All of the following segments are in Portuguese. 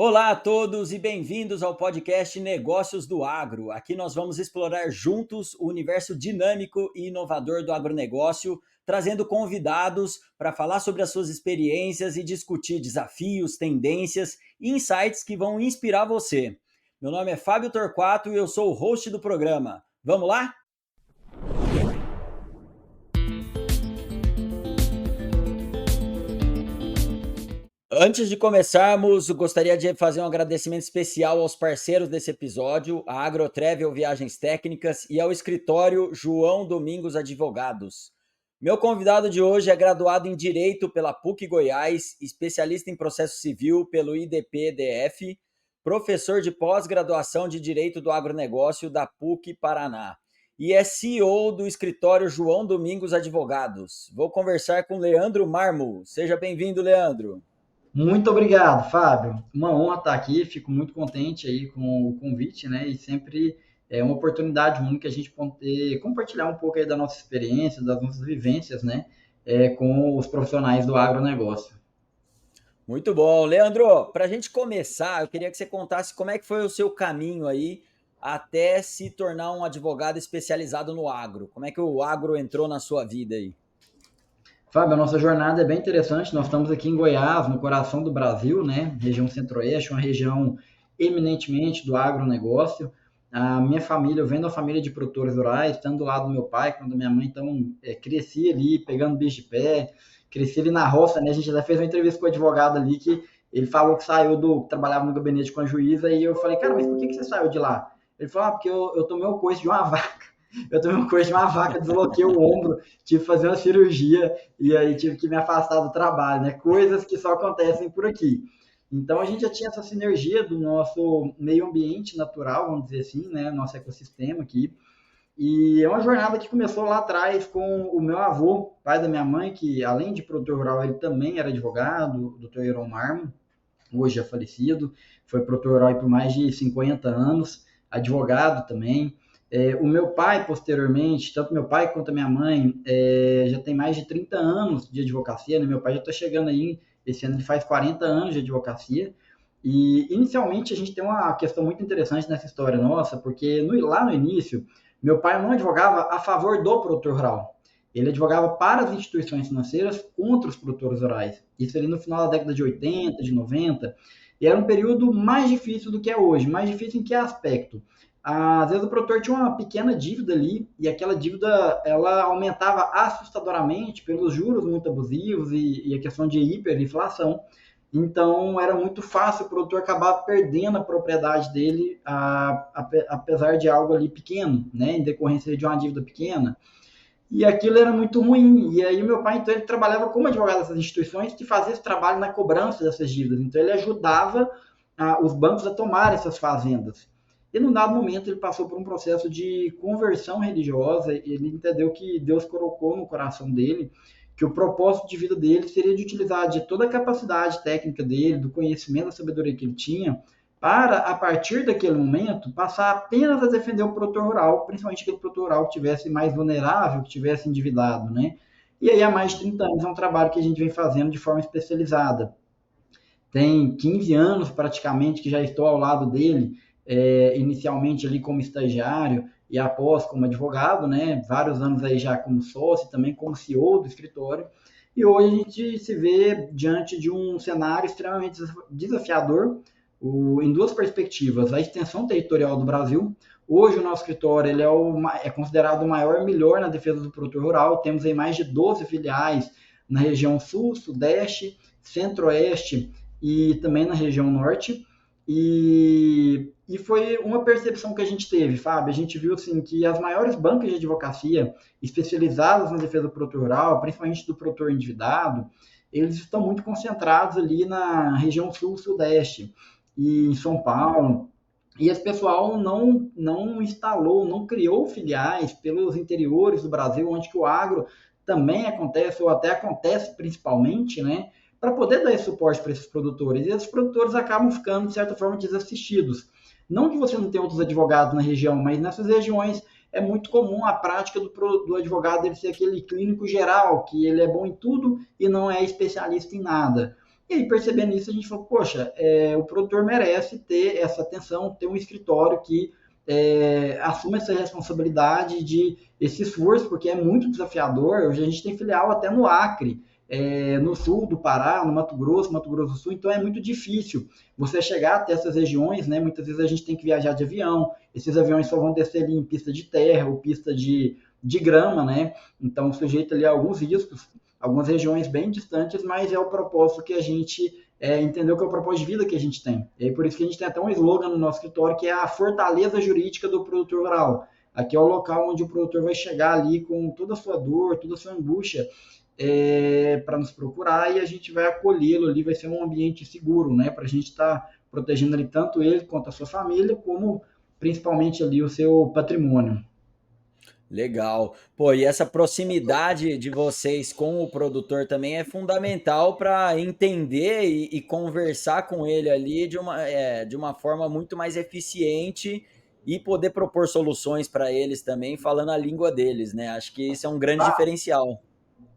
Olá a todos e bem-vindos ao podcast Negócios do Agro. Aqui nós vamos explorar juntos o universo dinâmico e inovador do agronegócio, trazendo convidados para falar sobre as suas experiências e discutir desafios, tendências e insights que vão inspirar você. Meu nome é Fábio Torquato e eu sou o host do programa. Vamos lá? Antes de começarmos, eu gostaria de fazer um agradecimento especial aos parceiros desse episódio, a AgroTravel Viagens Técnicas e ao escritório João Domingos Advogados. Meu convidado de hoje é graduado em Direito pela PUC Goiás, especialista em processo civil pelo IDP-DF, professor de pós-graduação de Direito do Agronegócio da PUC Paraná e é CEO do escritório João Domingos Advogados. Vou conversar com Leandro Marmo. Seja bem-vindo, Leandro. Muito obrigado, Fábio. Uma honra estar aqui, fico muito contente aí com o convite, né? E sempre é uma oportunidade única a gente poder compartilhar um pouco aí da nossa experiência, das nossas vivências, né? Com os profissionais do agronegócio. Muito bom. Leandro, para a gente começar, eu queria que você contasse como é que foi o seu caminho aí até se tornar um advogado especializado no agro. Como é que o agro entrou na sua vida aí? Fábio, a nossa jornada é bem interessante. Nós estamos aqui em Goiás, no coração do Brasil, né? Região Centro-Oeste, uma região eminentemente do agronegócio. A minha família, eu venho da família de produtores rurais, tanto do lado do meu pai quanto da minha mãe, então cresci ali pegando bicho de pé, cresci ali na roça, né? A gente já fez uma entrevista com o advogado ali que ele falou que trabalhava no gabinete com a juíza, e eu falei, cara, mas por que você saiu de lá? Ele falou, porque eu tomei o coice de uma vaca. Eu tomei um coice de uma vaca, desloquei o ombro, tive que fazer uma cirurgia e aí tive que me afastar do trabalho, né? Coisas que só acontecem por aqui. Então a gente já tinha essa sinergia do nosso meio ambiente natural, vamos dizer assim, né? Nosso ecossistema aqui. E é uma jornada que começou lá atrás com o meu avô, pai da minha mãe, que além de produtor rural, ele também era advogado, o Dr. Heron Marmo, hoje é falecido, foi produtor rural por mais de 50 anos, advogado também. O meu pai, posteriormente, tanto meu pai quanto a minha mãe, já tem mais de 30 anos de advocacia, né? Meu pai já está chegando aí, esse ano ele faz 40 anos de advocacia, e inicialmente a gente tem uma questão muito interessante nessa história nossa, porque lá no início, meu pai não advogava a favor do produtor rural, ele advogava para as instituições financeiras contra os produtores rurais. Isso ali no final da década de 80, de 90, e era um período mais difícil do que é hoje. Mais difícil em que aspecto? Às vezes o produtor tinha uma pequena dívida ali, e aquela dívida ela aumentava assustadoramente pelos juros muito abusivos e a questão de hiperinflação. Então era muito fácil o produtor acabar perdendo a propriedade dele, apesar de algo ali pequeno, né, em decorrência de uma dívida pequena. E aquilo era muito ruim. E aí o meu pai, então, ele trabalhava como advogado dessas instituições que fazia esse trabalho na cobrança dessas dívidas. Então ele ajudava os bancos a tomar essas fazendas. E num dado momento ele passou por um processo de conversão religiosa, ele entendeu que Deus colocou no coração dele que o propósito de vida dele seria de utilizar de toda a capacidade técnica dele, do conhecimento, da sabedoria que ele tinha, para, a partir daquele momento, passar apenas a defender o produtor rural, principalmente aquele produtor rural que tivesse mais vulnerável, que tivesse endividado, né? E aí há mais de 30 anos é um trabalho que a gente vem fazendo de forma especializada. Tem 15 anos praticamente que já estou ao lado dele, inicialmente ali como estagiário e após como advogado, né? Vários anos aí já como sócio, também como CEO do escritório. E hoje a gente se vê diante de um cenário extremamente desafiador, em duas perspectivas: a extensão territorial do Brasil. Hoje o nosso escritório ele é considerado o maior e melhor na defesa do produtor rural. Temos aí mais de 12 filiais na região sul, sudeste, centro-oeste e também na região norte. E foi uma percepção que a gente teve, Fábio. A gente viu assim, que as maiores bancas de advocacia especializadas na defesa do produtor rural, principalmente do produtor endividado, eles estão muito concentrados ali na região sul-sudeste e em São Paulo. E esse pessoal não instalou, não criou filiais pelos interiores do Brasil, onde que o agro também acontece, ou até acontece principalmente, né? Para poder dar esse suporte para esses produtores. E esses produtores acabam ficando, de certa forma, desassistidos. Não que você não tenha outros advogados na região, mas nessas regiões é muito comum a prática do advogado ele ser aquele clínico geral, que ele é bom em tudo e não é especialista em nada. E aí, percebendo isso, a gente falou, poxa, o produtor merece ter essa atenção, ter um escritório que assuma essa responsabilidade de esse esforço, porque é muito desafiador. Hoje a gente tem filial até no Acre, no sul do Pará, no Mato Grosso do Sul, então é muito difícil você chegar até essas regiões, né? Muitas vezes a gente tem que viajar de avião, esses aviões só vão descer ali em pista de terra ou pista de grama, né? Então sujeita ali a alguns riscos, algumas regiões bem distantes, mas é o propósito que a gente entendeu, que é o propósito de vida que a gente tem. E por isso que a gente tem até um slogan no nosso escritório, que é a fortaleza jurídica do produtor rural. Aqui é o local onde o produtor vai chegar ali com toda a sua dor, toda a sua angústia, para nos procurar, e a gente vai acolhê-lo ali, vai ser um ambiente seguro, né, para a gente estar protegendo ali tanto ele quanto a sua família, como principalmente ali o seu patrimônio. Legal. Pô, e essa proximidade de vocês com o produtor também é fundamental para entender e conversar com ele ali de uma forma muito mais eficiente e poder propor soluções para eles também, falando a língua deles, né? Acho que isso é um grande diferencial.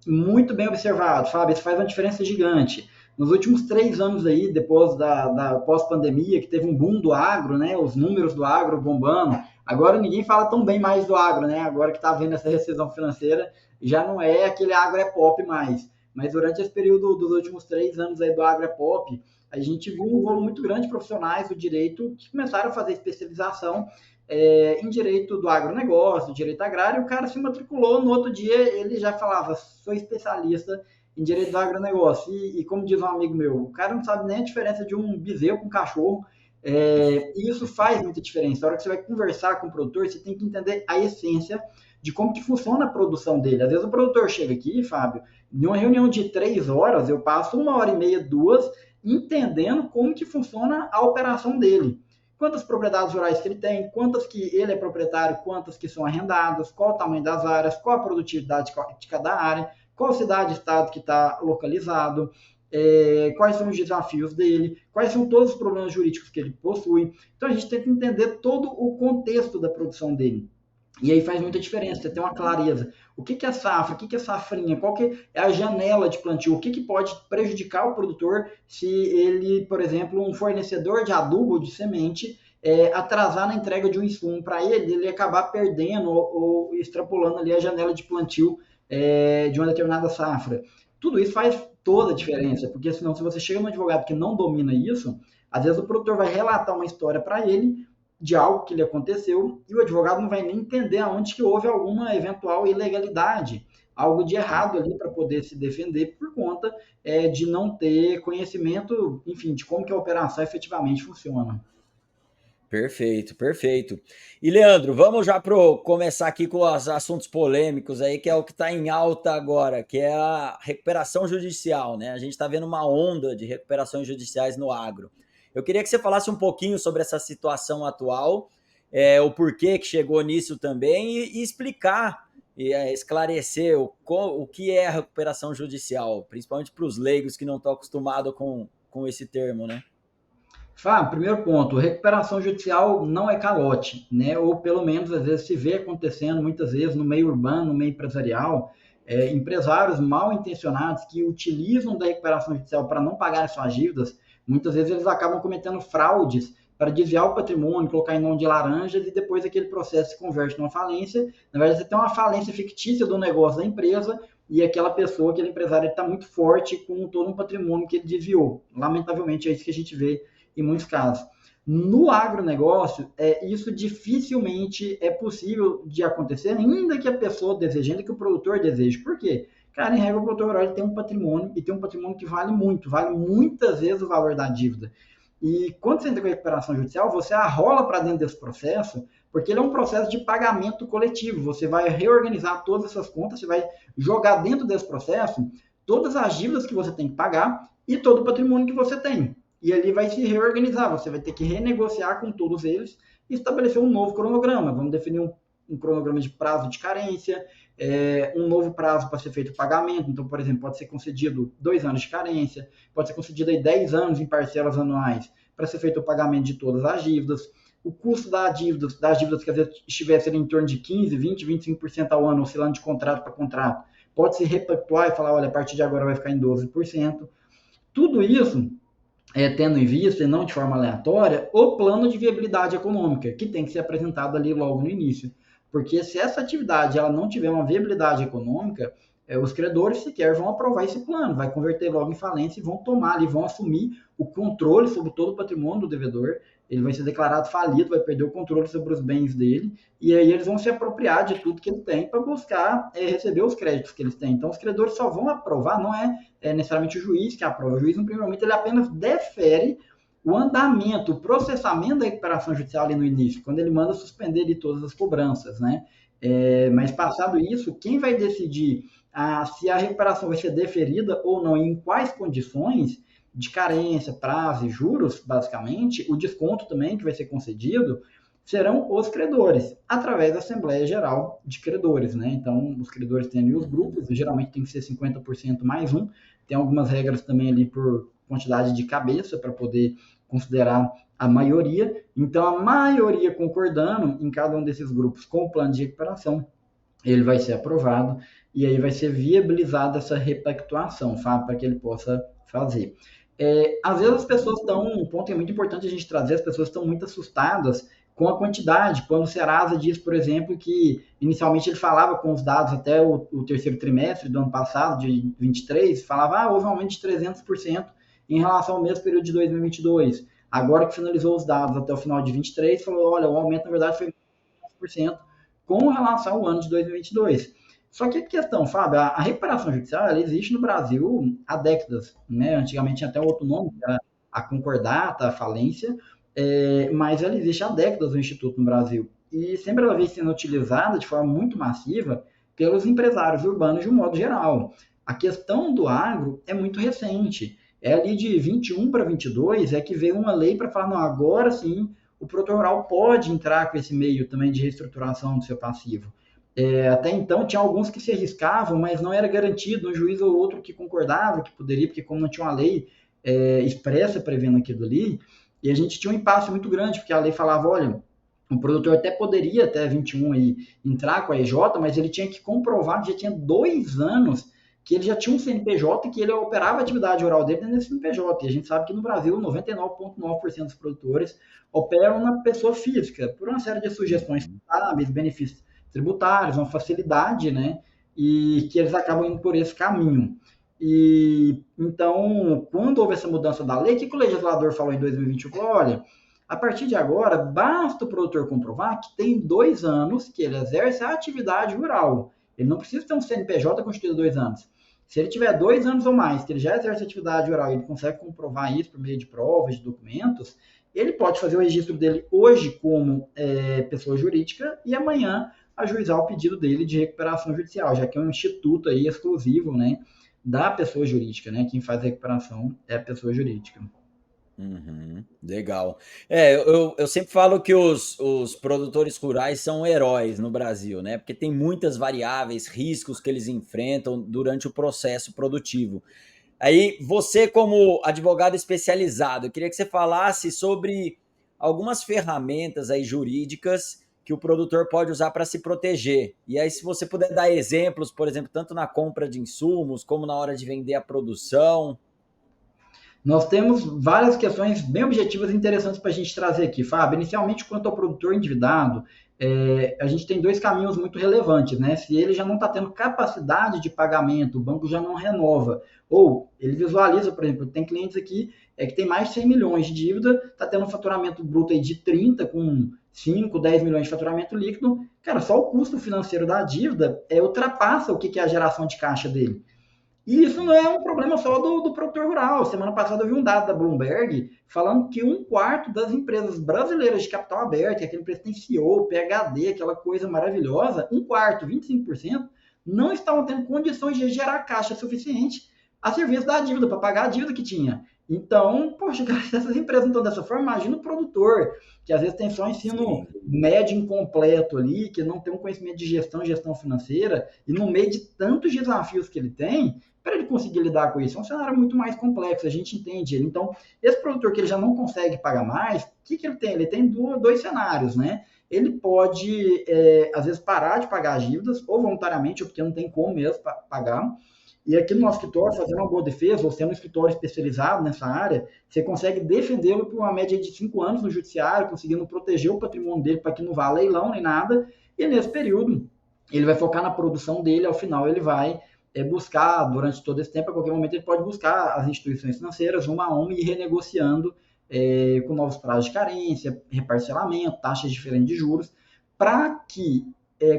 Muito bem observado, Fábio, isso faz uma diferença gigante. Nos últimos 3 anos aí, depois da pós-pandemia, que teve um boom do agro, né? Os números do agro bombando. Agora ninguém fala tão bem mais do agro, né? Agora que está havendo essa recessão financeira, já não é aquele agro é pop mais. Mas durante esse período dos últimos 3 anos aí do agro é pop, a gente viu um volume muito grande de profissionais do direito que começaram a fazer especialização em direito do agronegócio, direito agrário, o cara se matriculou, no outro dia ele já falava, sou especialista em direito do agronegócio. E como diz um amigo meu, o cara não sabe nem a diferença de um bezerro com um cachorro, e isso faz muita diferença. Na hora que você vai conversar com o produtor, você tem que entender a essência de como que funciona a produção dele. Às vezes o produtor chega aqui, Fábio, em uma reunião de 3 horas, eu passo 1 hora e meia, 2, entendendo como que funciona a operação dele. Quantas propriedades rurais que ele tem, quantas que ele é proprietário, quantas que são arrendadas, qual o tamanho das áreas, qual a produtividade de cada área, qual cidade, estado que está localizado, quais são os desafios dele, quais são todos os problemas jurídicos que ele possui. Então a gente tem que entender todo o contexto da produção dele. E aí faz muita diferença, você tem uma clareza. O que é safra, o que é safrinha, qual que é a janela de plantio, o que pode prejudicar o produtor se ele, por exemplo, um fornecedor de adubo ou de semente, atrasar na entrega de um insumo para ele acabar perdendo ou extrapolando ali a janela de plantio de uma determinada safra. Tudo isso faz toda a diferença, porque senão se você chega num advogado que não domina isso, às vezes o produtor vai relatar uma história para ele, de algo que lhe aconteceu, e o advogado não vai nem entender aonde que houve alguma eventual ilegalidade, algo de errado ali para poder se defender por conta de não ter conhecimento, enfim, de como que a operação efetivamente funciona. Perfeito, perfeito. E Leandro, vamos já começar aqui com os assuntos polêmicos aí, que é o que está em alta agora, que é a recuperação judicial, né? A gente está vendo uma onda de recuperações judiciais no agro. Eu queria que você falasse um pouquinho sobre essa situação atual, o porquê que chegou nisso também e explicar e esclarecer o que é a recuperação judicial, principalmente para os leigos que não estão acostumados com esse termo, né? Fábio, primeiro ponto, recuperação judicial não é calote, né? Ou pelo menos às vezes se vê acontecendo muitas vezes no meio urbano, no meio empresarial, empresários mal intencionados que utilizam da recuperação judicial para não pagar suas dívidas, muitas vezes eles acabam cometendo fraudes para desviar o patrimônio, colocar em nome de laranjas e depois aquele processo se converte numa falência. Na verdade, você tem uma falência fictícia do negócio da empresa e aquela pessoa, aquele empresário, está muito forte com todo um patrimônio que ele desviou. Lamentavelmente, é isso que a gente vê em muitos casos. No agronegócio, isso dificilmente é possível de acontecer, ainda que a pessoa deseje, ainda que o produtor deseje. Por quê? Cara, em regra, o produtor rural tem um patrimônio, e tem um patrimônio que vale muito, vale muitas vezes o valor da dívida. E quando você entra com a recuperação judicial, você arrola para dentro desse processo, porque ele é um processo de pagamento coletivo. Você vai reorganizar todas essas contas, você vai jogar dentro desse processo todas as dívidas que você tem que pagar e todo o patrimônio que você tem. E ali vai se reorganizar, você vai ter que renegociar com todos eles e estabelecer um novo cronograma. Vamos definir um cronograma de prazo de carência, um novo prazo para ser feito o pagamento. Então, por exemplo, pode ser concedido 2 anos de carência, pode ser concedido aí 10 anos em parcelas anuais para ser feito o pagamento de todas as dívidas. O custo das dívidas que às vezes estivessem em torno de 15%, 20%, 25% ao ano, oscilando de contrato para contrato, pode se repactuar e falar, olha, a partir de agora vai ficar em 12%. Tudo isso tendo em vista, e não de forma aleatória, o plano de viabilidade econômica, que tem que ser apresentado ali logo no início. Porque se essa atividade ela não tiver uma viabilidade econômica, os credores sequer vão aprovar esse plano, vai converter logo em falência e vão tomar ali, vão assumir o controle sobre todo o patrimônio do devedor, ele vai ser declarado falido, vai perder o controle sobre os bens dele, e aí eles vão se apropriar de tudo que ele tem para buscar receber os créditos que eles têm. Então, os credores só vão aprovar, não é necessariamente o juiz que aprova. O juiz, no primeiro momento, ele apenas defere o andamento, o processamento da recuperação judicial ali no início, quando ele manda suspender ali todas as cobranças, né? Mas passado isso, quem vai decidir se a recuperação vai ser deferida ou não, e em quais condições de carência, prazo e juros, basicamente, o desconto também que vai ser concedido, serão os credores, através da Assembleia Geral de Credores, né? Então, os credores têm ali os grupos, geralmente tem que ser 50% mais um, tem algumas regras também ali por quantidade de cabeça para poder considerar a maioria. Então, a maioria concordando em cada um desses grupos com o plano de recuperação, ele vai ser aprovado e aí vai ser viabilizada essa repactuação, para que ele possa fazer. Às vezes as pessoas estão, um ponto que é muito importante a gente trazer, as pessoas estão muito assustadas com a quantidade, quando o Serasa diz, por exemplo, que inicialmente ele falava com os dados até o terceiro trimestre do ano passado, de 23, falava, houve um aumento de 300% em relação ao mesmo período de 2022. Agora que finalizou os dados até o final de 23, falou, olha, o aumento na verdade foi 100% com relação ao ano de 2022. Só que a questão, Fábio, a reparação judicial ela existe no Brasil há décadas, né? Antigamente tinha até outro nome, que era a concordata, a falência, mas ela existe há décadas no Instituto no Brasil. E sempre ela vem sendo utilizada de forma muito massiva pelos empresários urbanos de um modo geral. A questão do agro é muito recente. É ali de 21 para 22 é que veio uma lei para falar, não, agora sim o produtor rural pode entrar com esse meio também de reestruturação do seu passivo. Até então tinha alguns que se arriscavam, mas não era garantido, um juiz ou outro que concordava que poderia, porque como não tinha uma lei expressa prevendo aquilo ali, e a gente tinha um impasse muito grande, porque a lei falava, olha, o produtor até poderia, até 21 aí, entrar com a EJ, mas ele tinha que comprovar que já tinha 2 anos que ele já tinha um CNPJ e que ele operava a atividade rural dele dentro desse CNPJ. E a gente sabe que no Brasil, 99,9% dos produtores operam na pessoa física, por uma série de sugestões contábeis, benefícios tributários, uma facilidade, né? E que eles acabam indo por esse caminho. E então, quando houve essa mudança da lei, o que o legislador falou em 2021? Olha, a partir de agora, basta o produtor comprovar que tem 2 anos que ele exerce a atividade rural. Ele não precisa ter um CNPJ constituído 2 anos. Se ele tiver 2 anos ou mais que ele já exerce atividade rural e ele consegue comprovar isso por meio de provas, de documentos, ele pode fazer o registro dele hoje como pessoa jurídica e amanhã ajuizar o pedido dele de recuperação judicial, já que é um instituto aí exclusivo, né, da pessoa jurídica, né? Quem faz a recuperação é a pessoa jurídica. Legal. Eu sempre falo que os produtores rurais são heróis no Brasil, né? Porque tem muitas variáveis, riscos que eles enfrentam durante o processo produtivo. Aí, você como advogado especializado, eu queria que você falasse sobre algumas ferramentas aí jurídicas que o produtor pode usar para se proteger. E aí, se você puder dar exemplos, por exemplo, tanto na compra de insumos, como na hora de vender a produção. Nós temos várias questões bem objetivas e interessantes para a gente trazer aqui, Fábio. Inicialmente, quanto ao produtor endividado, a gente tem 2 caminhos muito relevantes, né? Se ele já não está tendo capacidade de pagamento, o banco já não renova, ou ele visualiza, por exemplo, tem clientes aqui que tem mais de 100 milhões de dívida, está tendo um faturamento bruto aí de 30, com 5, 10 milhões de faturamento líquido, cara, só o custo financeiro da dívida ultrapassa o que é a geração de caixa dele. E isso não é um problema só do produtor rural. Semana passada eu vi um dado da Bloomberg falando que 1/4 das empresas brasileiras de capital aberto, que aquela empresa tem CEO, PhD, aquela coisa maravilhosa, 1/4, 25%, não estavam tendo condições de gerar caixa suficiente a serviço da dívida, para pagar a dívida que tinha. Então, poxa, cara, se essas empresas não estão dessa forma, imagina o produtor, que às vezes tem só ensino médio incompleto ali, que não tem um conhecimento de gestão financeira, e no meio de tantos desafios que ele tem, para ele conseguir lidar com isso, é um cenário muito mais complexo, a gente entende ele. Então, esse produtor que ele já não consegue pagar mais, o que ele tem? Ele tem 2 cenários, né? Ele pode, às vezes, parar de pagar as dívidas, ou voluntariamente, ou porque não tem como mesmo pagar, E aqui no nosso escritório, fazendo uma boa defesa, ou sendo um escritório especializado nessa área, você consegue defendê-lo por uma média de 5 anos no judiciário, conseguindo proteger o patrimônio dele para que não vá leilão nem nada, e nesse período ele vai focar na produção dele, ao final ele vai buscar, durante todo esse tempo, a qualquer momento ele pode buscar as instituições financeiras uma a uma e ir renegociando com novos prazos de carência, reparcelamento, taxas diferentes de juros, para que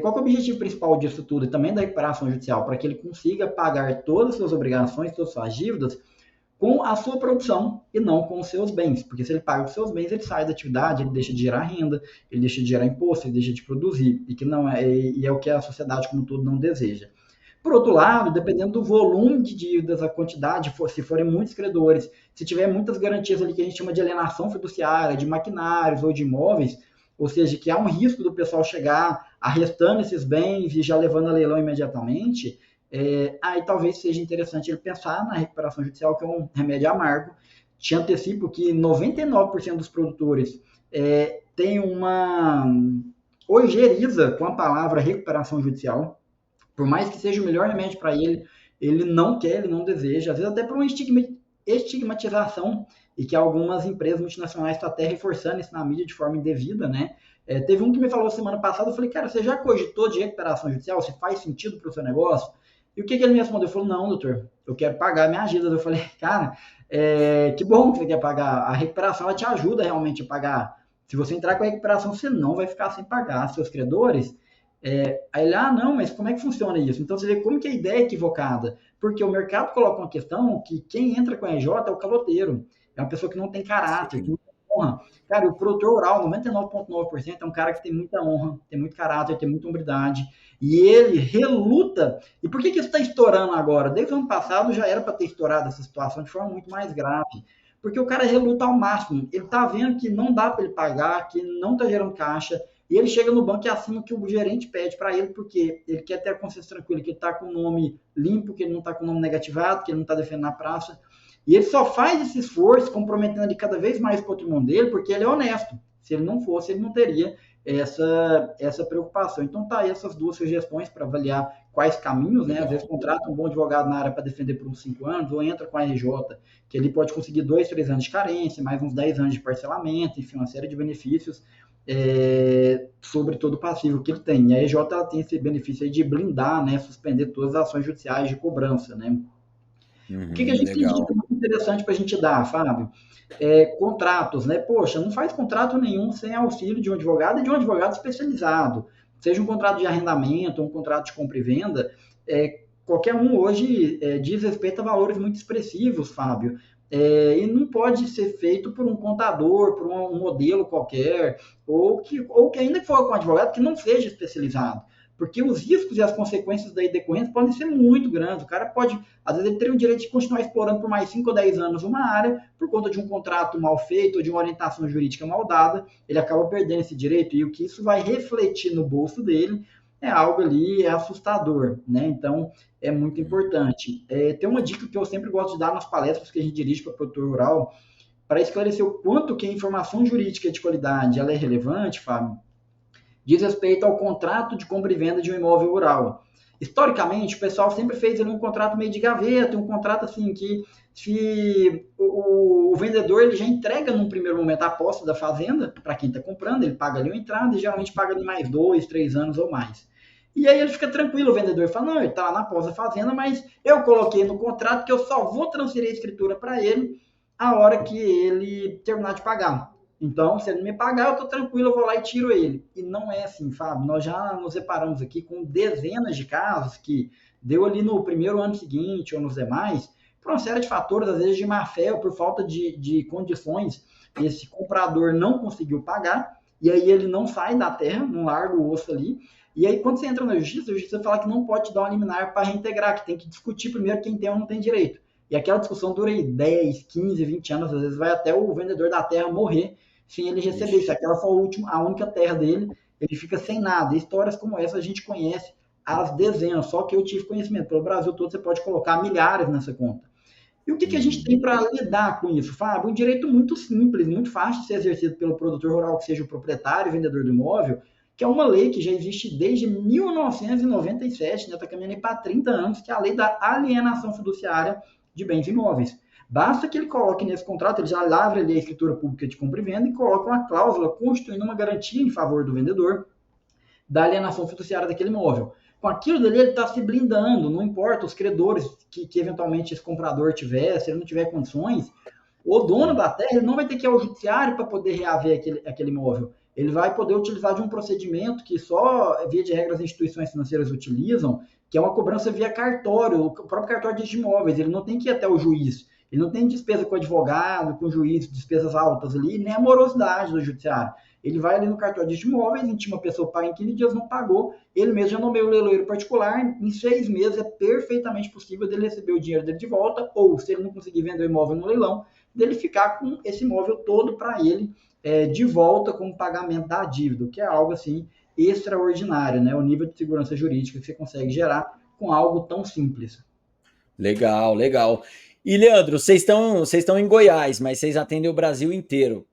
qual que é o objetivo principal disso tudo e também da recuperação judicial? Para que ele consiga pagar todas as suas obrigações, todas as suas dívidas com a sua produção e não com os seus bens. Porque se ele paga os seus bens, ele sai da atividade, ele deixa de gerar renda, ele deixa de gerar imposto, ele deixa de produzir, e que não é o que a sociedade como um todo não deseja. Por outro lado, dependendo do volume de dívidas, a quantidade, se forem muitos credores, se tiver muitas garantias ali que a gente chama de alienação fiduciária, de maquinários ou de imóveis, ou seja, que há um risco do pessoal chegar arrestando esses bens e já levando a leilão imediatamente, aí talvez seja interessante ele pensar na recuperação judicial, que é um remédio amargo. Te antecipo que 99% dos produtores tem uma ojeriza com a palavra recuperação judicial. Por mais que seja o melhor remédio para ele, ele não quer, ele não deseja, às vezes até por uma estigmatização, e que algumas empresas multinacionais estão até reforçando isso na mídia de forma indevida, né? Teve um que me falou semana passada, eu falei, cara, você já cogitou de recuperação judicial? Se faz sentido para o seu negócio? E o que ele me respondeu? Ele falou, não, doutor, eu quero pagar minhas dívidas. Eu falei, cara, que bom que você quer pagar. A recuperação, ela te ajuda realmente a pagar. Se você entrar com a recuperação, você não vai ficar sem pagar seus credores. Aí ele, não, mas como é que funciona isso? Então você vê como que a ideia é equivocada. Porque o mercado coloca uma questão que quem entra com a EJ é o caloteiro. É uma pessoa que não tem caráter, que não tem honra. Cara, o produtor rural, 99,9%, é um cara que tem muita honra, tem muito caráter, tem muita hombridade. E ele reluta. E por que isso está estourando agora? Desde o ano passado já era para ter estourado essa situação de forma muito mais grave. Porque o cara reluta ao máximo. Ele está vendo que não dá para ele pagar, que não está gerando caixa. E ele chega no banco e assina que o gerente pede para ele, porque ele quer ter a consciência tranquila, que ele está com o nome limpo, que ele não está com o nome negativado, que ele não está defendendo na praça. E ele só faz esse esforço, comprometendo ali cada vez mais o patrimônio dele, porque ele é honesto. Se ele não fosse, ele não teria essa preocupação. Então, tá aí essas duas sugestões para avaliar quais caminhos, né? Às vezes contrata um bom advogado na área para defender por uns 5 anos, ou entra com a RJ, que ele pode conseguir 2, 3 anos de carência, mais uns 10 anos de parcelamento, enfim, uma série de benefícios sobre todo o passivo que ele tem. E a RJ ela tem esse benefício aí de blindar, né? Suspender todas as ações judiciais de cobrança, né? O que a gente tem dica muito interessante para a gente dar, Fábio? Contratos, né? Poxa, não faz contrato nenhum sem auxílio de um advogado e de um advogado especializado. Seja um contrato de arrendamento, um contrato de compra e venda, qualquer um hoje diz respeito a valores muito expressivos, Fábio. E não pode ser feito por um contador, por um modelo qualquer, ou que ainda que for com um advogado que não seja especializado. Porque os riscos e as consequências daí decorrentes podem ser muito grandes. O cara pode, às vezes, ele teria o direito de continuar explorando por mais 5 ou 10 anos uma área, por conta de um contrato mal feito ou de uma orientação jurídica mal dada, ele acaba perdendo esse direito, e o que isso vai refletir no bolso dele é algo ali assustador, né? Então, é muito importante. Tem uma dica que eu sempre gosto de dar nas palestras que a gente dirige para produtor rural, para esclarecer o quanto que a informação jurídica de qualidade ela é relevante, Fábio, diz respeito ao contrato de compra e venda de um imóvel rural. Historicamente, o pessoal sempre fez ali um contrato meio de gaveta, um contrato assim que se o vendedor ele já entrega num primeiro momento a posse da fazenda para quem está comprando, ele paga ali uma entrada e geralmente paga ali mais 2, 3 anos ou mais. E aí ele fica tranquilo, o vendedor fala, não, ele está lá na posse da fazenda, mas eu coloquei no contrato que eu só vou transferir a escritura para ele a hora que ele terminar de pagar. Então, se ele me pagar, eu estou tranquilo, eu vou lá e tiro ele. E não é assim, Fábio. Nós já nos separamos aqui com dezenas de casos que deu ali no primeiro ano seguinte ou nos demais, por uma série de fatores, às vezes de má fé ou por falta de condições, esse comprador não conseguiu pagar, e aí ele não sai da terra, não larga o osso ali. E aí, quando você entra na justiça, a justiça fala que não pode te dar uma liminar para reintegrar, que tem que discutir primeiro quem tem ou não tem direito. E aquela discussão dura aí 10, 15, 20 anos, às vezes vai até o vendedor da terra morrer sem ele receber. Se aquela for a única terra dele, ele fica sem nada. E histórias como essa a gente conhece às dezenas, só que eu tive conhecimento. Pelo Brasil todo você pode colocar milhares nessa conta. E o que a gente tem para lidar com isso, Fábio? Um direito muito simples, muito fácil de ser exercido pelo produtor rural, que seja o proprietário, o vendedor do imóvel, que é uma lei que já existe desde 1997, né? Está caminhando para 30 anos, que é a lei da alienação fiduciária de bens imóveis. Basta que ele coloque nesse contrato, ele já lavra ali a escritura pública de compra e venda e coloca uma cláusula constituindo uma garantia em favor do vendedor da alienação fiduciária daquele imóvel. Com aquilo dali, ele está se blindando, não importa os credores que eventualmente esse comprador tiver, se ele não tiver condições, o dono da terra ele não vai ter que ir ao judiciário para poder reaver aquele imóvel. Ele vai poder utilizar de um procedimento que só, via de regra, as instituições financeiras utilizam, que é uma cobrança via cartório, o próprio cartório de imóveis. Ele não tem que ir até o juiz. Ele não tem despesa com advogado, com juiz, despesas altas ali, nem a morosidade do judiciário. Ele vai ali no cartório de imóveis, intima a pessoa, paga em 15 dias, não pagou, ele mesmo já nomeia o leiloeiro particular, em 6 meses é perfeitamente possível dele receber o dinheiro dele de volta, ou se ele não conseguir vender o imóvel no leilão, dele ficar com esse imóvel todo para ele de volta como pagamento da dívida, o que é algo assim extraordinário, né? O nível de segurança jurídica que você consegue gerar com algo tão simples. Legal, legal. E, Leandro, vocês estão em Goiás, mas vocês atendem o Brasil inteiro.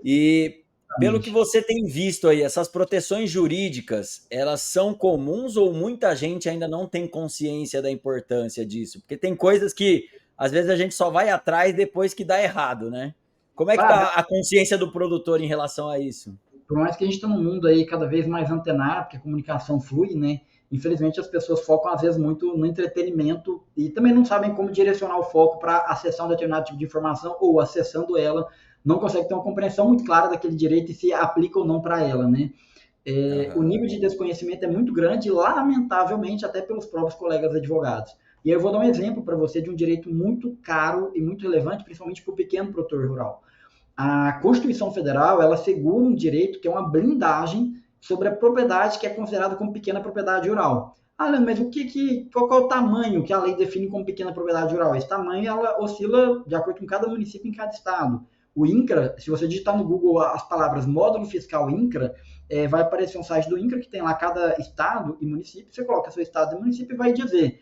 E pelo que Exatamente. você tem visto aí, essas proteções jurídicas, elas são comuns ou muita gente ainda não tem consciência da importância disso? Porque tem coisas que às vezes a gente só vai atrás depois que dá errado, né? Como é que Fábio, está a consciência do produtor em relação a isso? por mais que a gente está num mundo aí cada vez mais antenado, porque a comunicação flui, né? Infelizmente as pessoas focam às vezes muito no entretenimento e também não sabem como direcionar o foco para acessar um determinado tipo de informação ou acessando ela, não consegue ter uma compreensão muito clara daquele direito e se aplica ou não para ela, né? O Aham. nível de desconhecimento é muito grande, lamentavelmente, até pelos próprios colegas advogados. E aí eu vou dar um exemplo para você de um direito muito caro e muito relevante, principalmente para o pequeno produtor rural. A Constituição Federal, ela assegura um direito que é uma blindagem sobre a propriedade que é considerada como pequena propriedade rural. Ah, Leandro, mas qual é o tamanho que a lei define como pequena propriedade rural? Esse tamanho ela oscila de acordo com cada município em cada estado. O INCRA, se você digitar no Google as palavras módulo fiscal INCRA, vai aparecer um site do INCRA que tem lá cada estado e município. Você coloca seu estado e município e vai dizer,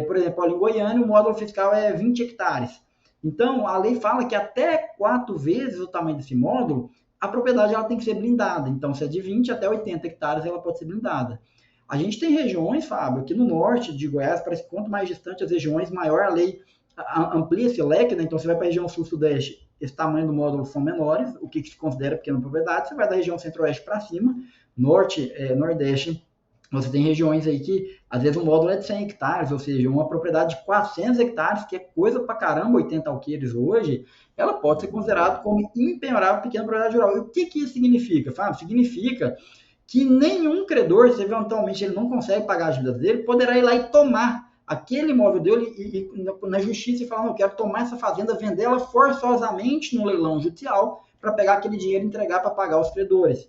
por exemplo, ali em Goiânia, o módulo fiscal é 20 hectares. Então, a lei fala que até 4 vezes o tamanho desse módulo, a propriedade ela tem que ser blindada. Então, se é de 20 até 80 hectares, ela pode ser blindada. A gente tem regiões, Fábio, aqui no norte de Goiás, parece que quanto mais distante as regiões, maior a lei amplia esse leque, né? Então, você vai para a região sul-sudeste, esse tamanho do módulo são menores, o que se considera pequena propriedade. Você vai da região centro-oeste para cima, norte, nordeste, você tem regiões aí que, às vezes, o módulo é de 100 hectares, ou seja, uma propriedade de 400 hectares, que é coisa pra caramba, 80 alqueires hoje, ela pode ser considerada como impenhorável pequena propriedade rural. E o que isso significa, Fábio? Significa que nenhum credor, se eventualmente ele não consegue pagar as dívidas dele, poderá ir lá e tomar aquele imóvel dele e na justiça e falar, não, eu quero tomar essa fazenda, vender ela forçosamente no leilão judicial para pegar aquele dinheiro e entregar para pagar os credores.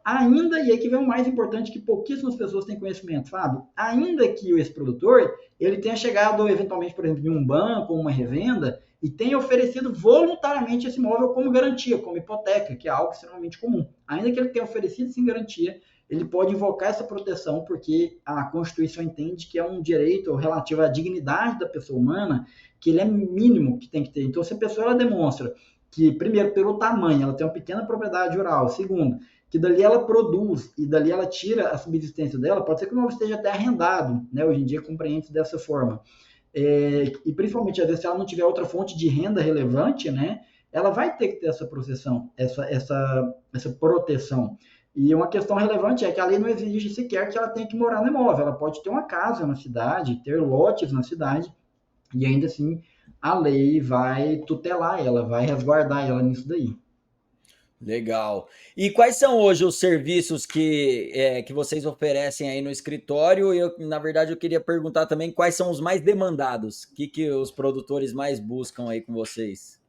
Ainda, e aí que vem o mais importante que pouquíssimas pessoas têm conhecimento, Fábio, ainda que esse produtor, ele tenha chegado eventualmente, por exemplo, em um banco ou uma revenda e tenha oferecido voluntariamente esse imóvel como garantia, como hipoteca, que é algo extremamente comum. Ainda que ele tenha oferecido sem garantia, ele pode invocar essa proteção porque a Constituição entende que é um direito relativo à dignidade da pessoa humana, que ele é mínimo que tem que ter. Então, se a pessoa ela demonstra que, primeiro, pelo tamanho, ela tem uma pequena propriedade rural, segundo, que dali ela produz e dali ela tira a subsistência dela, pode ser que o imóvel esteja até arrendado, né? Hoje em dia compreende dessa forma. E principalmente, às vezes, se ela não tiver outra fonte de renda relevante, né? Ela vai ter que ter essa proteção, essa proteção. E uma questão relevante é que a lei não exige sequer que ela tenha que morar no imóvel. Ela pode ter uma casa na cidade, ter lotes na cidade, e ainda assim a lei vai tutelar ela, vai resguardar ela nisso daí. Legal. E quais são hoje os serviços que vocês oferecem aí no escritório? E na verdade, eu queria perguntar também quais são os mais demandados. O que os produtores mais buscam aí com vocês?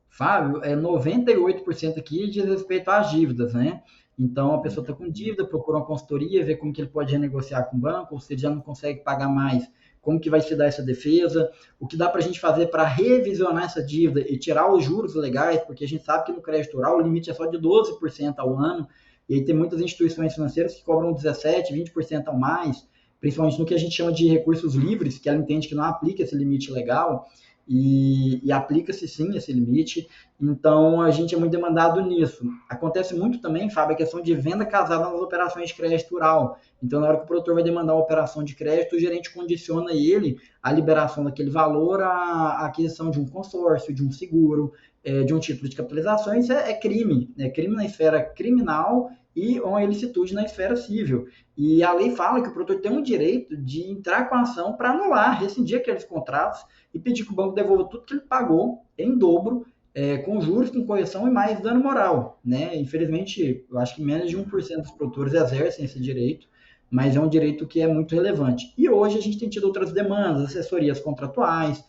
Fábio, 98% aqui diz respeito às dívidas, né? Então, a pessoa está com dívida, procura uma consultoria, vê como que ele pode renegociar com o banco, ou se ele já não consegue pagar mais, como que vai se dar essa defesa, o que dá para a gente fazer para revisionar essa dívida e tirar os juros legais, porque a gente sabe que no crédito rural o limite é só de 12% ao ano, e aí tem muitas instituições financeiras que cobram 17%, 20% ao mais, principalmente no que a gente chama de recursos livres, que ela entende que não aplica esse limite legal. e aplica-se sim esse limite. Então, a gente é muito demandado nisso. Acontece muito também, Fábio, a questão de venda casada nas operações de crédito rural. Então, na hora que o produtor vai demandar uma operação de crédito, o gerente condiciona ele a liberação daquele valor à aquisição de um consórcio, de um seguro, de um título de capitalização. Isso é crime. É crime na esfera criminal e uma ilicitude na esfera civil. E a lei fala que o produtor tem o direito de entrar com a ação para anular, rescindir aqueles contratos e pedir que o banco devolva tudo que ele pagou em dobro, com juros, com correção e mais dano moral. Né? Infelizmente, eu acho que menos de 1% dos produtores exercem esse direito, mas é um direito que é muito relevante. E hoje a gente tem tido outras demandas, assessorias contratuais,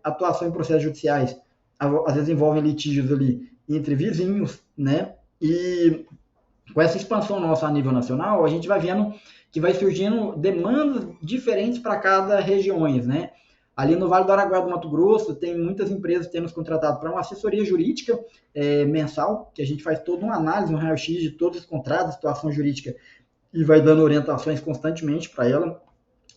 atuação em processos judiciais, às vezes envolvem litígios ali entre vizinhos, né? E com essa expansão nossa a nível nacional, a gente vai vendo que vai surgindo demandas diferentes para cada regiões, né? Ali no Vale do Araguaia do Mato Grosso, tem muitas empresas tendo nos contratado para uma assessoria jurídica mensal, que a gente faz toda uma análise, um raio-x de todos os contratos, situação jurídica, e vai dando orientações constantemente para ela.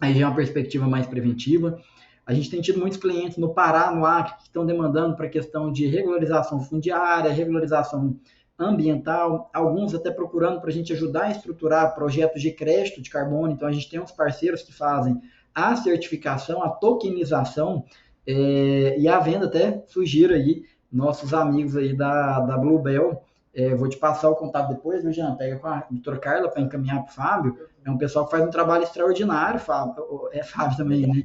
Aí já é uma perspectiva mais preventiva. A gente tem tido muitos clientes no Pará, no Acre, que estão demandando para a questão de regularização fundiária, regularização ambiental, alguns até procurando para a gente ajudar a estruturar projetos de crédito de carbono. Então, a gente tem uns parceiros que fazem a certificação, a tokenização e a venda. Até sugiro aí, nossos amigos aí da Bluebell, vou te passar o contato depois, viu, Jean? Pega com a doutora Carla para encaminhar para o Fábio. É um pessoal que faz um trabalho extraordinário, Fábio, Fábio também, né?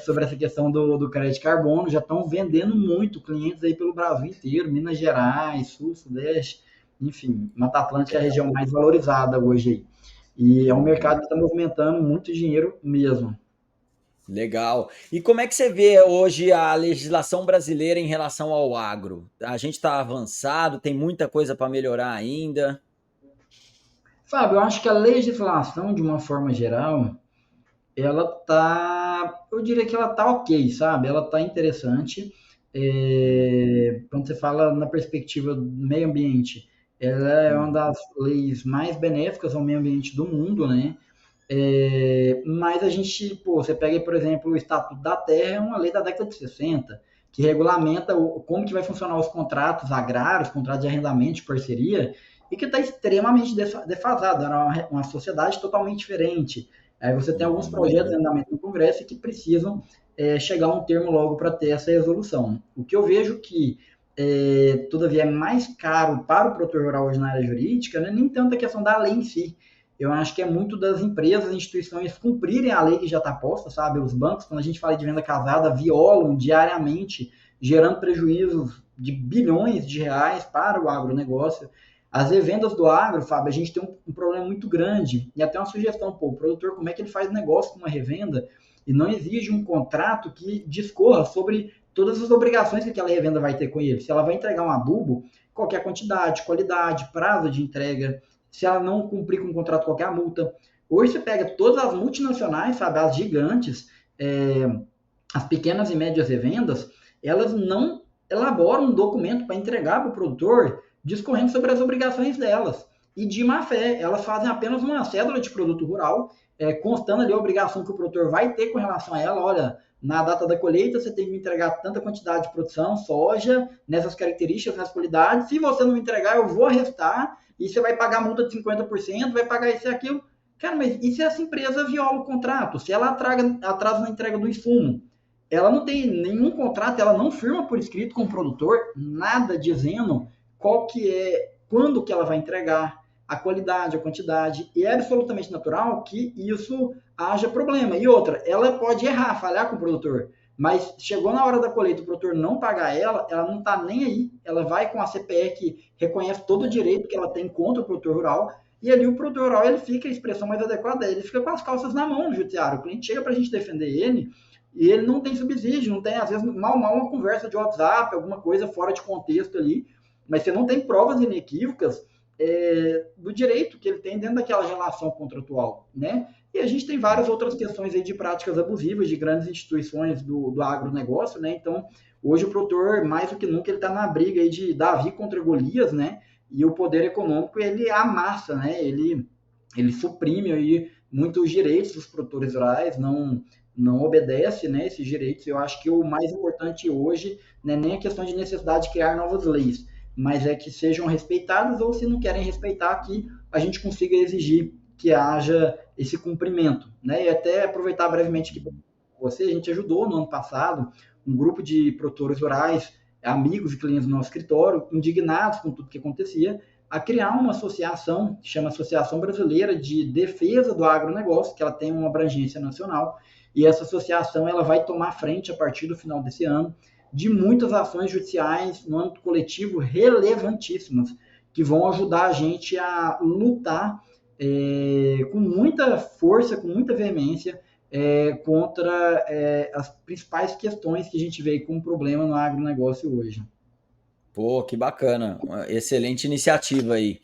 Sobre essa questão do crédito de carbono, já estão vendendo muito, clientes aí pelo Brasil inteiro, Minas Gerais, Sul, Sudeste, enfim, Mata Atlântica é a região mais valorizada hoje aí. E é um mercado que está movimentando muito dinheiro mesmo. Legal. E como é que você vê hoje a legislação brasileira em relação ao agro? A gente está avançado, tem muita coisa para melhorar ainda. Fábio, eu acho que a legislação, de uma forma geral, ela tá, eu diria que ela tá ok, sabe? Ela tá interessante. Quando você fala na perspectiva do meio ambiente, ela é uma das leis mais benéficas ao meio ambiente do mundo, né? Mas a gente, pô, você pega aí, por exemplo, o Estatuto da Terra, é uma lei da década de 60, que regulamenta como que vai funcionar os contratos agrários, contratos de arrendamento, de parceria, e que está extremamente defasado, era uma sociedade totalmente diferente. Aí você tem alguns projetos em andamento no Congresso que precisam chegar a um termo logo para ter essa resolução. O que eu vejo que, todavia, é mais caro para o produtor rural hoje na área jurídica, não é nem tanto a questão da lei em si. Eu acho que é muito das empresas e instituições cumprirem a lei que já está posta, sabe? Os bancos, quando a gente fala de venda casada, violam diariamente, gerando prejuízos de bilhões de reais para o agronegócio. As revendas do agro, Fábio, a gente tem um problema muito grande. E até uma sugestão, pô, o produtor, como é que ele faz negócio com uma revenda e não exige um contrato que discorra sobre todas as obrigações que aquela revenda vai ter com ele? Se ela vai entregar um adubo, qualquer quantidade, qualidade, prazo de entrega, se ela não cumprir com o contrato, qualquer multa. Hoje você pega todas as multinacionais, sabe, as gigantes, as pequenas e médias revendas, elas não elaboram um documento para entregar para o produtor discorrendo sobre as obrigações delas. E de má fé, elas fazem apenas uma cédula de produto rural, constando ali a obrigação que o produtor vai ter com relação a ela. Olha, na data da colheita você tem que me entregar tanta quantidade de produção, soja, nessas características, nessas qualidades. Se você não me entregar, eu vou arrestar e você vai pagar multa de 50%, vai pagar isso e aquilo. Cara, mas e se essa empresa viola o contrato? Se ela atrasa na entrega do insumo? Ela não tem nenhum contrato, ela não firma por escrito com o produtor, nada dizendo qual que quando que ela vai entregar, a qualidade, a quantidade, e é absolutamente natural que isso haja problema. E outra, ela pode errar, falhar com o produtor, mas chegou na hora da colheita, o produtor não pagar ela não está nem aí, ela vai com a CPE que reconhece todo o direito que ela tem contra o produtor rural, e ali o produtor rural, ele fica, a expressão mais adequada, ele fica com as calças na mão no judiciário, o cliente chega para a gente defender ele, e ele não tem subsídio, não tem, às vezes, mal uma conversa de WhatsApp, alguma coisa fora de contexto ali, mas você não tem provas inequívocas do direito que ele tem dentro daquela relação contratual, né? E a gente tem várias outras questões aí de práticas abusivas de grandes instituições do agronegócio, né? Então, hoje o produtor, mais do que nunca, ele está na briga aí de Davi contra Golias, né? E o poder econômico, ele amassa, né? Ele suprime aí muitos direitos dos produtores rurais, não obedece, né, esses direitos. Eu acho que o mais importante hoje não é nem a questão de necessidade de criar novas leis, mas é que sejam respeitadas, ou se não querem respeitar, que a gente consiga exigir que haja esse cumprimento, né? E até aproveitar brevemente que você, a gente ajudou no ano passado um grupo de produtores rurais, amigos e clientes do nosso escritório, indignados com tudo que acontecia, a criar uma associação, que chama Associação Brasileira de Defesa do Agronegócio, que ela tem uma abrangência nacional, e essa associação ela vai tomar frente, a partir do final desse ano, de muitas ações judiciais no âmbito coletivo relevantíssimas, que vão ajudar a gente a lutar com muita força, com muita veemência, contra as principais questões que a gente vê como problema no agronegócio hoje. Pô, que bacana. Uma excelente iniciativa aí.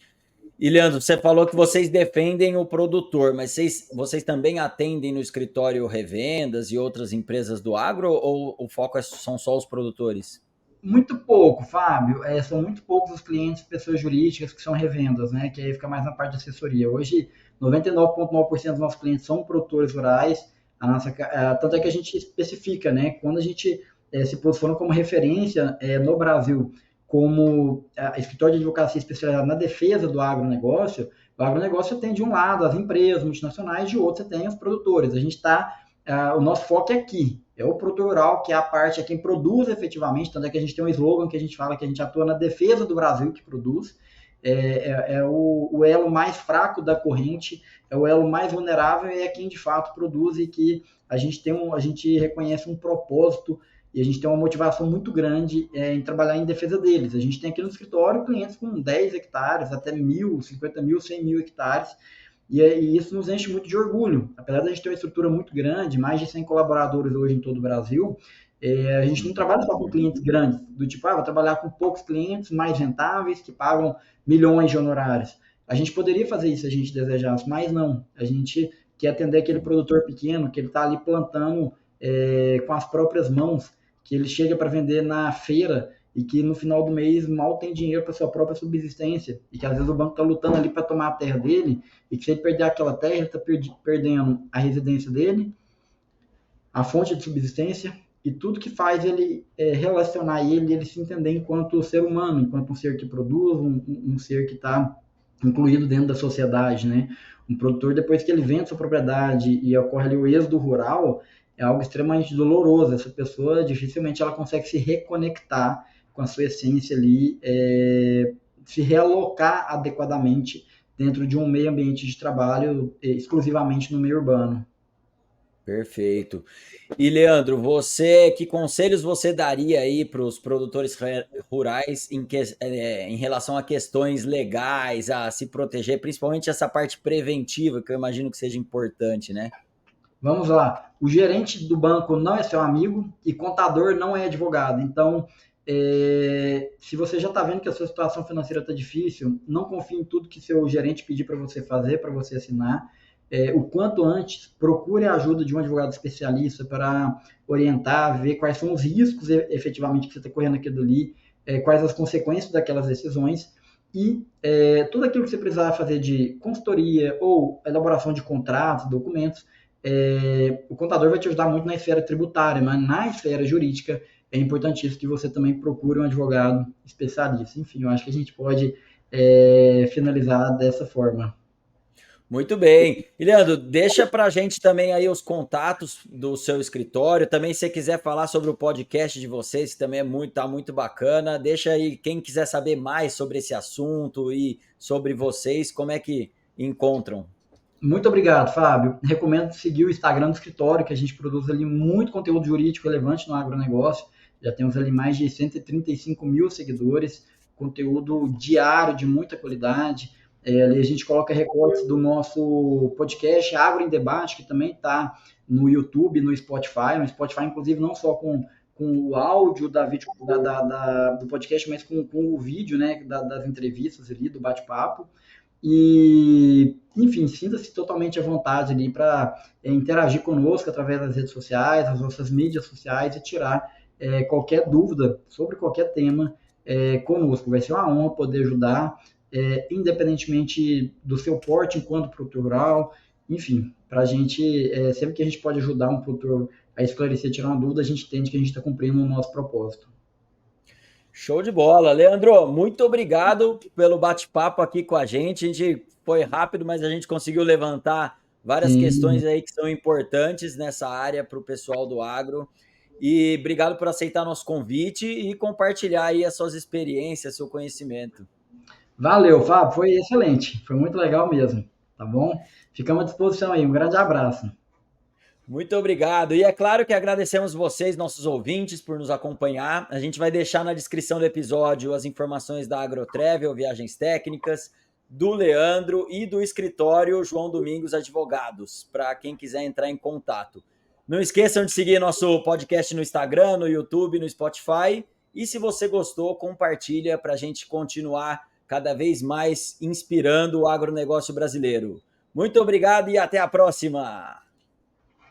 E, Leandro, você falou que vocês defendem o produtor, mas vocês também atendem no escritório revendas e outras empresas do agro, ou o foco são só os produtores? Muito pouco, Fábio. São muito poucos os clientes, pessoas jurídicas que são revendas, né? Que aí fica mais na parte de assessoria. Hoje, 99,9% dos nossos clientes são produtores rurais. Tanto é que a gente especifica, né? Quando a gente se posiciona como referência no Brasil, como escritório de advocacia especializado na defesa do agronegócio, o agronegócio tem de um lado as empresas multinacionais, de outro você tem os produtores. O nosso foco é aqui, é o produtor rural, que é a parte, é quem produz efetivamente, tanto é que a gente tem um slogan que a gente fala que a gente atua na defesa do Brasil que produz, o elo mais fraco da corrente, é o elo mais vulnerável e é quem de fato produz, e que a gente reconhece um propósito e a gente tem uma motivação muito grande em trabalhar em defesa deles. A gente tem aqui no escritório clientes com 10 hectares, até 1.000, 50 mil, 100 mil hectares, e isso nos enche muito de orgulho. Apesar de a gente ter uma estrutura muito grande, mais de 100 colaboradores hoje em todo o Brasil, a gente não trabalha só com clientes grandes, do tipo, vou trabalhar com poucos clientes mais rentáveis, que pagam milhões de honorários. A gente poderia fazer isso se a gente desejasse, mas não. A gente quer atender aquele produtor pequeno, que ele está ali plantando com as próprias mãos, que ele chega para vender na feira e que no final do mês mal tem dinheiro para sua própria subsistência, e que às vezes o banco está lutando ali para tomar a terra dele, e que se ele perder aquela terra, ele está perdendo a residência dele, a fonte de subsistência, e tudo que faz ele relacionar ele se entender enquanto ser humano, enquanto um ser que produz, um ser que está incluído dentro da sociedade, né? Um produtor, depois que ele vende sua propriedade e ocorre ali o êxodo rural, é algo extremamente doloroso. Essa pessoa, dificilmente ela consegue se reconectar com a sua essência ali, se realocar adequadamente dentro de um meio ambiente de trabalho exclusivamente no meio urbano. Perfeito. E, Leandro, que conselhos você daria aí para os produtores rurais em relação a questões legais, a se proteger, principalmente essa parte preventiva, que eu imagino que seja importante, né? Vamos lá. O gerente do banco não é seu amigo e contador não é advogado. Então, se você já está vendo que a sua situação financeira está difícil, não confie em tudo que seu gerente pedir para você fazer, para você assinar. O quanto antes, procure a ajuda de um advogado especialista para orientar, ver quais são os riscos efetivamente que você está correndo aquilo ali, quais as consequências daquelas decisões, e tudo aquilo que você precisar fazer de consultoria ou elaboração de contratos, documentos, o contador vai te ajudar muito na esfera tributária, mas na esfera jurídica é importantíssimo que você também procure um advogado especialista. Enfim, eu acho que a gente pode finalizar dessa forma. Muito bem. E, Leandro, deixa para a gente também aí os contatos do seu escritório. Também, se você quiser falar sobre o podcast de vocês, que também tá muito bacana. Deixa aí, quem quiser saber mais sobre esse assunto e sobre vocês, como é que encontram? Muito obrigado, Fábio. Recomendo seguir o Instagram do escritório, que a gente produz ali muito conteúdo jurídico relevante no agronegócio. Já temos ali mais de 135 mil seguidores, conteúdo diário de muita qualidade. Ali a gente coloca recortes do nosso podcast Agro em Debate, que também está no YouTube, no Spotify. No Spotify, inclusive, não só com o áudio do podcast, mas com o vídeo, né, das entrevistas ali, do bate-papo. E, enfim, sinta-se totalmente à vontade ali para interagir conosco através das redes sociais, das nossas mídias sociais, e tirar qualquer dúvida sobre qualquer tema conosco. Vai ser uma honra poder ajudar, independentemente do seu porte enquanto produtor rural, enfim, para a gente, sempre que a gente pode ajudar um produtor a esclarecer, tirar uma dúvida, a gente entende que a gente está cumprindo o nosso propósito. Show de bola. Leandro, muito obrigado pelo bate-papo aqui com a gente. A gente foi rápido, mas a gente conseguiu levantar várias Sim, questões aí que são importantes nessa área para o pessoal do agro. E obrigado por aceitar nosso convite e compartilhar aí as suas experiências, seu conhecimento. valeu, Fábio, foi excelente, foi muito legal mesmo, tá bom? Ficamos à disposição aí, um grande abraço. Muito obrigado. E é claro que agradecemos vocês, nossos ouvintes, por nos acompanhar. A gente vai deixar na descrição do episódio as informações da AgroTravel, Viagens Técnicas, do Leandro e do escritório João Domingos Advogados, para quem quiser entrar em contato. Não esqueçam de seguir nosso podcast no Instagram, no YouTube, no Spotify. E se você gostou, compartilha para a gente continuar cada vez mais inspirando o agronegócio brasileiro. Muito obrigado e até a próxima!